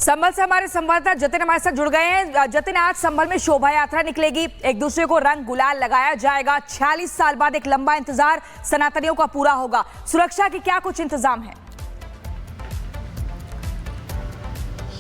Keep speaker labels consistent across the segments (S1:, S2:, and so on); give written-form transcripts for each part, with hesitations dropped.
S1: संभल से हमारे संवाददाता जतिन हमारे साथ जुड़ गए हैं। जतिन, आज संभल में शोभा यात्रा निकलेगी, एक दूसरे को रंग गुलाल लगाया जाएगा। 46 साल बाद एक लंबा इंतजार सनातनियों का पूरा होगा। सुरक्षा के क्या कुछ इंतजाम है?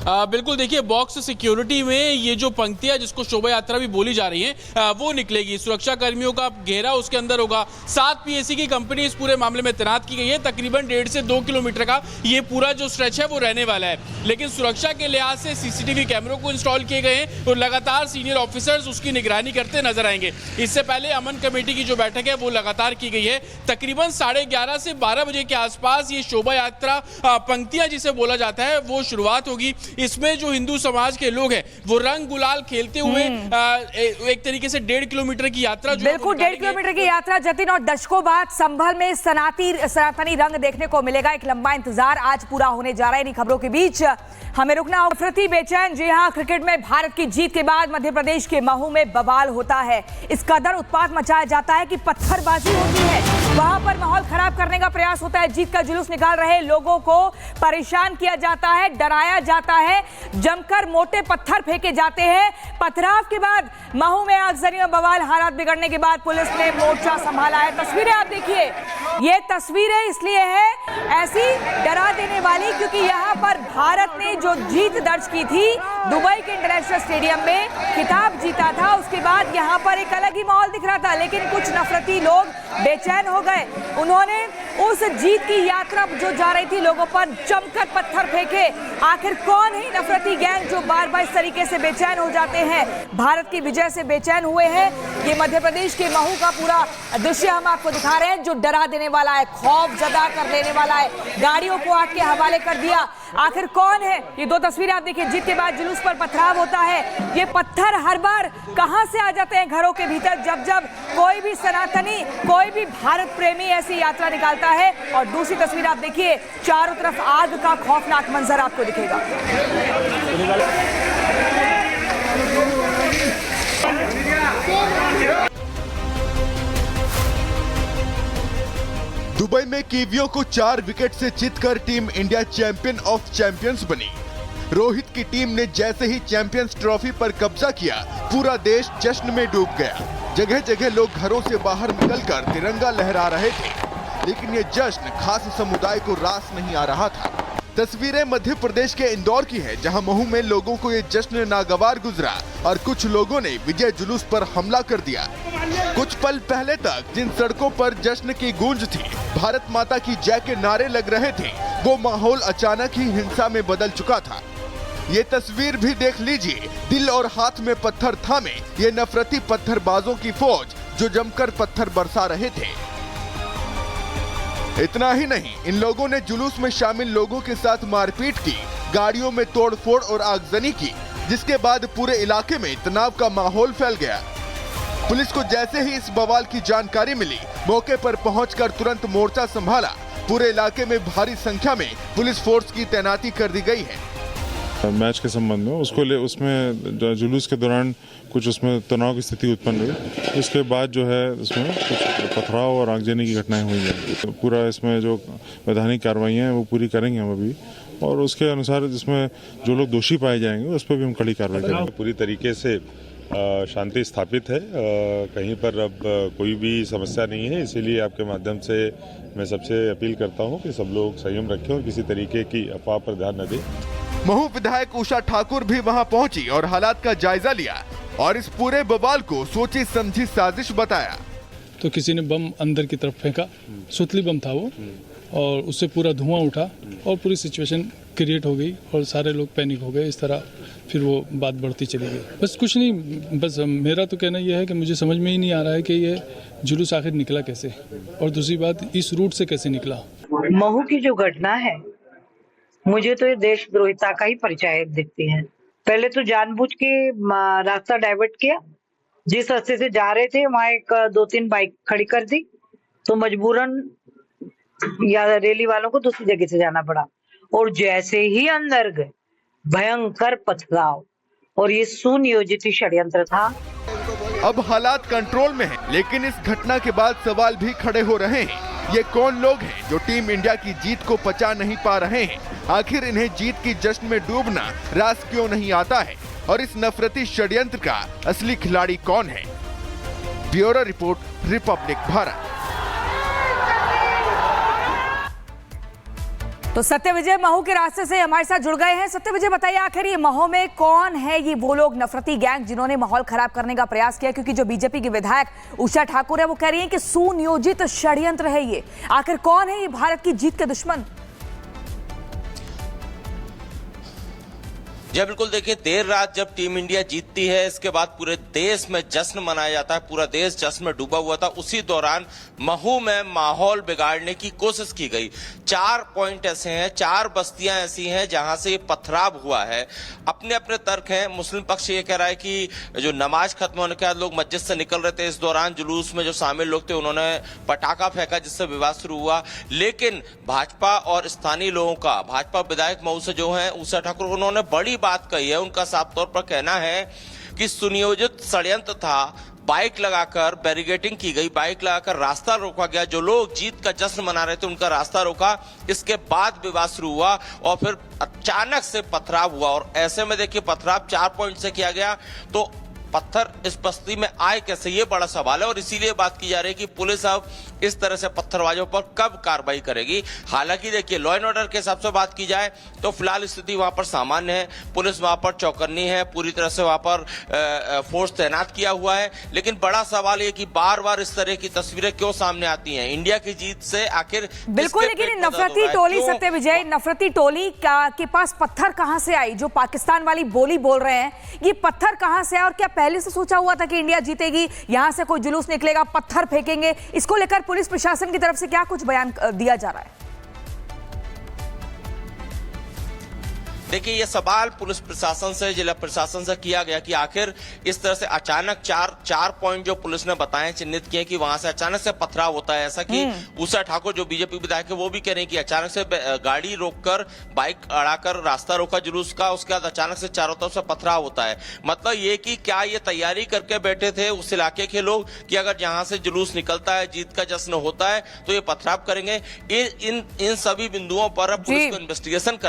S2: बिल्कुल, देखिए बॉक्स सिक्योरिटी में ये जो पंक्तियां जिसको शोभा यात्रा भी बोली जा रही है वो निकलेगी। सुरक्षा कर्मियों का घेरा उसके अंदर होगा। 7 पीएसी की कंपनी इस पूरे मामले में तैनात की गई है। तकरीबन 1.5 से 2 किलोमीटर का ये पूरा जो स्ट्रेच है वो रहने वाला है। लेकिन सुरक्षा के लिहाज से सीसीटीवी कैमरों को इंस्टॉल किए गए हैं और लगातार सीनियर ऑफिसर्स उसकी निगरानी करते नजर आएंगे। इससे पहले अमन कमेटी की जो बैठक है वो लगातार की गई है। तकरीबन 11:30 से 12 बजे के आसपास ये शोभा यात्रा पंक्तियां जिसे बोला जाता है वो शुरुआत होगी। इसमें जो हिंदू समाज के लोग हैं वो रंग गुलाल खेलते हुए एक तरीके से 1.5 किलोमीटर की यात्रा
S1: बिल्कुल 1.5 किलोमीटर की यात्रा जतिन, और दशकों बाद संभल में सनातनी रंग देखने को मिलेगा। एक लंबा इंतजार आज पूरा होने जा रहा है। इन खबरों के बीच हमें रुकना होगा। नफरती बेचैन, जी हाँ, क्रिकेट में भारत की जीत के बाद मध्य प्रदेश के महू में बवाल होता है। इस कदर उत्पात मचाया जाता है कि पत्थरबाजी होती है। वहां पर माहौल खराब करने का प्रयास होता है। जीत का जुलूस निकाल रहे लोगों को परेशान किया जाता है, डराया जाता है, जमकर मोटे पत्थर फेंके जाते हैं। पथराव के बाद महू में आगजनी और बवाल। हालात बिगड़ने के बाद पुलिस ने मोर्चा संभाला है। तस्वीरें आप देखिए, ये तस्वीरें इसलिए है ऐसी डरा देने वाली क्योंकि यहाँ पर भारत ने जो जीत दर्ज की थी दुबई के इंटरनेशनल स्टेडियम में, खिताब जीता था, उसके बाद यहाँ पर एक अलग ही माहौल दिख रहा था। लेकिन कुछ नफरती लोग बेचैन हो गए। उन्होंने उस जीत की यात्रा जो जा रही थी लोगों पर जमकर पत्थर फेंके। आखिर कौन है नफरती गैंग जो बार बार इस तरीके से बेचैन हो जाते हैं, भारत की विजय से बेचैन हुए हैं? ये मध्य प्रदेश के महू का पूरा दृश्य हम आपको दिखा रहे हैं जो डरा देने वाला है, खौफ जदा कर देने वाला है। गाड़ियों को आग के हवाले कर दिया। आखिर कौन है? ये 2 तस्वीरें आप देखिए। जीत के बाद जुलूस पर पथराव होता है। ये पत्थर हर बार कहां से आ जाते हैं घरों के भीतर जब कोई भी सनातनी, कोई भी भारत प्रेमी ऐसी यात्रा निकालता है। और दूसरी तस्वीर आप देखिए, चारों तरफ आग का खौफनाक मंजर आपको दिखेगा।
S3: दुबई में कीवियों को 4 विकेट से जीतकर team India champion of champions बनी। रोहित की टीम ने जैसे ही चैंपियंस ट्रॉफी पर कब्जा किया, पूरा देश जश्न में डूब गया। जगह जगह लोग घरों से बाहर निकलकर तिरंगा लहरा रहे थे, लेकिन ये जश्न खास समुदाय को रास नहीं आ रहा था। तस्वीरें मध्य प्रदेश के इंदौर की है, जहां महू में लोगों को ये जश्न नागवार गुजरा और कुछ लोगों ने विजय जुलूस पर हमला कर दिया। कुछ पल पहले तक जिन सड़कों पर जश्न की गूंज थी, भारत माता की जय के नारे लग रहे थे, वो माहौल अचानक ही हिंसा में बदल चुका था। ये तस्वीर भी देख लीजिए। दिल और हाथ में पत्थर थामे ये नफरती पत्थरबाजों की फौज जो जमकर पत्थर बरसा रहे थे। इतना ही नहीं, इन लोगों ने जुलूस में शामिल लोगों के साथ मारपीट की, गाड़ियों में तोड़फोड़ और आगजनी की, जिसके बाद पूरे इलाके में तनाव का माहौल फैल गया। पुलिस को जैसे ही इस बवाल की जानकारी मिली, मौके पर पहुंचकर तुरंत मोर्चा संभाला। पूरे इलाके में भारी संख्या में पुलिस फोर्स की तैनाती कर दी गई है।
S4: मैच के संबंध में उसमें जुलूस के दौरान कुछ उसमें तनाव की स्थिति उत्पन्न हुई। उसके बाद जो है उसमें कुछ पथराव और आगजनी की घटनाएं हुई हैं। पूरा इसमें जो वैधानिक कार्रवाइयाँ हैं वो पूरी करेंगे हम अभी, और उसके अनुसार जिसमें जो लोग दोषी पाए जाएंगे उस पर भी हम कड़ी कार्रवाई करेंगे।
S5: पूरी तरीके से शांति स्थापित है, कहीं पर अब कोई भी समस्या नहीं है। इसीलिए आपके माध्यम से मैं सबसे अपील करता हूँ कि सब लोग संयम रखें और किसी तरीके की अफवाह पर ध्यान न दें।
S3: महू विधायक उषा ठाकुर भी वहां पहुंची और हालात का जायजा लिया और इस पूरे बवाल को सोची समझी साजिश बताया।
S6: तो किसी ने बम अंदर की तरफ फेंका, सुतली बम था वो, और उससे पूरा धुआं उठा और पूरी सिचुएशन क्रिएट हो गई और सारे लोग पैनिक हो गए। इस तरह फिर वो बात बढ़ती चली गई। बस कुछ नहीं, बस मेरा तो कहना यह है कि मुझे समझ में ही नहीं आ रहा है कि ये जुलूस आखिर निकला कैसे, और दूसरी बात इस रूट से कैसे निकला।
S7: महू की जो घटना है, मुझे तो ये देशद्रोहिता का ही परिचय दिखती है। पहले तो जानबूझ के रास्ता डाइवर्ट किया, जिस रास्ते से जा रहे थे वहां एक 2-3 बाइक खड़ी कर दी, तो मजबूरन या रैली वालों को दूसरी जगह से जाना पड़ा। और जैसे ही अंदर गए, भयंकर पथराव, और ये सुनियोजित षड्यंत्र था।
S3: अब हालात कंट्रोल में है, लेकिन इस घटना के बाद सवाल भी खड़े हो रहे हैं। ये कौन लोग हैं जो टीम इंडिया की जीत को पचा नहीं पा रहे हैं? आखिर इन्हें जीत की जश्न में डूबना रास क्यों नहीं आता है? और इस नफरती षड्यंत्र का असली खिलाड़ी कौन है? Bureau report, Republic Bharat.
S1: तो सत्यविजय महू के रास्ते से हमारे साथ जुड़ गए हैं। सत्यविजय, बताइए आखिर ये महू में कौन है ये वो लोग, नफरती गैंग जिन्होंने माहौल खराब करने का प्रयास किया? क्योंकि जो बीजेपी की विधायक उषा ठाकुर है वो कह रही है कि सुनियोजित षड्यंत्र है ये। आखिर कौन है ये भारत की जीत के दुश्मन?
S8: जी बिल्कुल, देखिए देर रात जब टीम इंडिया जीतती है इसके बाद पूरे देश में जश्न मनाया जाता है, पूरा देश जश्न में डूबा हुआ था। उसी दौरान महू में माहौल बिगाड़ने की कोशिश की गई। 4 पॉइंट ऐसे हैं, 4 बस्तियां ऐसी हैं जहां से ये पथराव हुआ है। अपने अपने तर्क हैं। मुस्लिम पक्ष ये कह रहा है कि जो नमाज खत्म होने के बाद लोग मस्जिद से निकल रहे थे, इस दौरान जुलूस में जो शामिल लोग थे उन्होंने पटाखा फेंका जिससे विवाद शुरू हुआ। लेकिन भाजपा और स्थानीय लोगों का, भाजपा विधायक महू से जो है उषा ठाकुर, उन्होंने बड़ी बात कही है। उनका साफ तौर पर कहना है कि सुनियोजित षड्यंत्र था। बाइक लगाकर बैरिकेडिंग की गई, बाइक लगाकर रास्ता रोका गया। जो लोग जीत का जश्न मना रहे थे उनका रास्ता रोका। इसके बाद विवाद शुरू हुआ और फिर अचानक से पथराव हुआ। और ऐसे में देखिए पथराव 4 पॉइंट से किया गया, तो पत्थर इस बस्ती में आए कैसे, ये बड़ा सवाल है। और इसीलिए बात की जा रही है कि पुलिस अब इस तरह से पत्थरबाजों पर कब कार्रवाई करेगी। हालांकि देखिए लॉ एंड ऑर्डर के हिसाब से बात की जाए तो फिलहाल स्थिति वहां पर सामान्य है। पुलिस वहां पर चौकन्नी है, पूरी तरह से वहां पर फोर्स तैनात किया हुआ है। लेकिन बड़ा सवाल ये कि बार बार इस तरह की तस्वीरें क्यों सामने आती हैं इंडिया की जीत से? आखिर
S1: बिल्कुल, लेकिन नफरती टोली, सत्यविजय, नफरती टोली के पास पत्थर कहां से आई? जो पाकिस्तान वाली बोली बोल रहे हैं, ये पत्थर कहां से आया? और क्या पहले से सोचा हुआ था कि इंडिया जीतेगी, यहां से कोई जुलूस निकलेगा, पत्थर फेंकेंगे? इसको लेकर पुलिस प्रशासन की तरफ से क्या कुछ बयान दिया जा रहा है?
S8: देखिए ये सवाल पुलिस प्रशासन से, जिला प्रशासन से किया गया कि आखिर इस तरह से अचानक 4 पॉइंट जो पुलिस ने बताए, चिन्हित किए कि वहां से अचानक से पथराव होता है। ऐसा कि उषा ठाकुर जो बीजेपी विधायक है वो भी कह रहे हैं कि अचानक से गाड़ी रोककर, बाइक अड़ाकर रास्ता रोका जुलूस का, उसके बाद अचानक से चारों तरफ से पथराव होता है। मतलब ये कि क्या ये तैयारी करके बैठे थे उस इलाके के लोग कि अगर जहां से जुलूस निकलता है, जीत का जश्न होता है, तो ये पथराव करेंगे? इन सभी बिंदुओं पर पुलिस को इन्वेस्टिगेशन करना